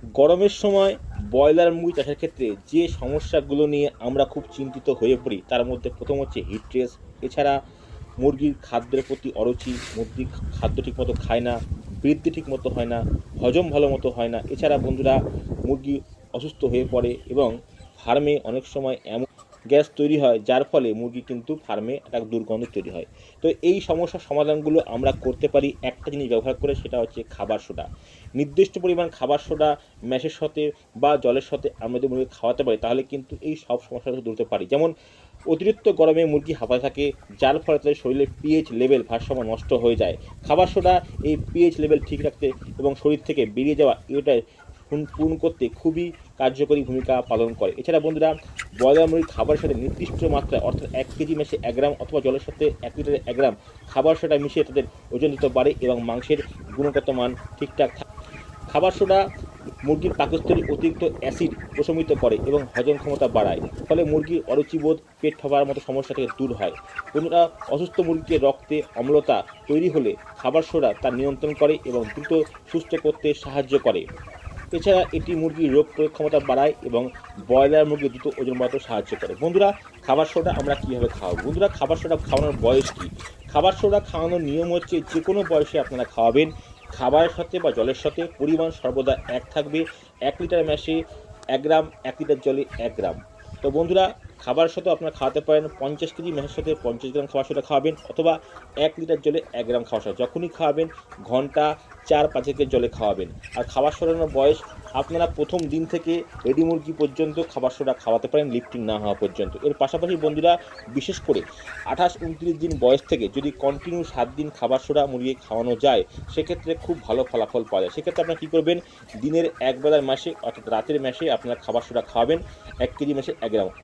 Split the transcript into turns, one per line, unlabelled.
গরমের সময় ব্রয়লার মুরগি চাষের ক্ষেত্রে যে সমস্যাগুলো নিয়ে আমরা খুব চিন্তিত হয়ে পড়ি তার মধ্যে প্রথম হচ্ছে হিট স্ট্রেস। এছাড়া মুরগির খাদ্যের প্রতি অরুচি, মুরগি খাদ্য ঠিকমতো খায় না, বৃদ্ধি ঠিকমতো হয় না, হজম ভালো মতো হয় না। এছাড়া বন্ধুরা মুরগি অসুস্থ হয়ে পড়ে এবং ফার্মে অনেক সময় এমন গ্যাস তৈরি হয় যার ফলে মুরগি কিন্তু ফার্মে একটা দুর্গন্ধ তৈরি হয়। তো এই সমস্যার সমাধানগুলো আমরা করতে পারি একটা জিনিস ব্যবহার করে, সেটা হচ্ছে খাবার সোডা। নির্দিষ্ট পরিমাণ খাবার সোডা ম্যাশের সাথে বা জলের সাথে আমরা যদি মুরগি খাওয়াতে পারি তাহলে কিন্তু এই সব সমস্যা থেকে দূরতে পারি। যেমন অতিরিক্ত গরমে মুরগি হাঁপাতে থাকে, যার ফলে তাদের শরীরের পিএইচ লেভেল ভারসাম্য নষ্ট হয়ে যায়। খাবার সোডা এই পিএইচ লেভেল ঠিক রাখতে এবং শরীর থেকে বেরিয়ে যাওয়া এটা পূরণ করতে খুবই কার্যকরী ভূমিকা পালন করে। এছাড়া বন্ধুরা ব্রয়লার মুরগির খাবারের সাথে নির্দিষ্ট মাত্রায় অর্থাৎ 1 কেজি মেশে 1 গ্রাম অথবা জলের সাথে 1 লিটারে 1 গ্রাম খাবার সোডা মিশিয়ে তাদের ওজন দিতে পারে এবং মাংসের গুণগত মান ঠিকঠাক থাকে। খাবার সোডা মুরগির পাকস্থলী অতিরিক্ত অ্যাসিড প্রশমিত করে এবং হজম ক্ষমতা বাড়ায়, ফলে মুরগির অরুচিবোধ, পেট ফাঁপার মতো সমস্যা থেকে দূর হয়। বন্ধুরা অসুস্থ মুরগিকে রক্তে অম্লতা তৈরি হলে খাবার সোডা তা নিয়ন্ত্রণ করে এবং দ্রুত সুস্থ করতে সাহায্য করে। এছাড়া এটি মুরগির রোগ প্রতিরোধ ক্ষমতা বাড়ায় এবং ব্রয়লার মুরগির দ্রুত ওজন বাড়াতে সাহায্য করে। বন্ধুরা খাবার সোডা আমরা কীভাবে খাওয়াবো? বন্ধুরা খাবার সোডা খাওয়ানোর বয়স কী? খাবার সোডা খাওয়ানোর নিয়ম হচ্ছে যে কোনো বয়সে আপনারা খাওয়াবেন। খাবারের সাথে বা জলের সাথে পরিমাণ সর্বদা এক থাকবে। 1 লিটার ম্যাশে 1 গ্রাম, 1 লিটার জলে 1 গ্রাম। তো বন্ধুরা খাবারের সাথে আপনারা খাওয়াতে পারেন 50 কেজি ম্যাশের সাথে 50 গ্রাম খাবার সোডা খাওয়াবেন, অথবা 1 লিটার জলে 1 গ্রাম খাবার সোডা। যখনই খাওয়াবেন ঘন্টা 4-5 জলে খাওয়াবেন। আর খাবার সোডানোর বয়স আপনারা প্রথম দিন থেকে রেডি মুরগি পর্যন্ত খাবার সোডা খাওয়াতে পারেন লিফটিং না হওয়া পর্যন্ত। এর পাশাপাশি বন্ধুরা বিশেষ করে 28-29 দিন বয়স থেকে যদি কন্টিনিউ 7 দিন খাবার সোডা মুরগি খাওয়ানো যায় সেক্ষেত্রে খুব ভালো ফলাফল পাওয়া যায়। সেক্ষেত্রে আপনারা কী করবেন, দিনের এক বেলার ম্যাশে অর্থাৎ রাতের ম্যাশে আপনারা খাবার সোডা খাওয়াবেন 1 কেজি ম্যাশে 1 গ্রাম।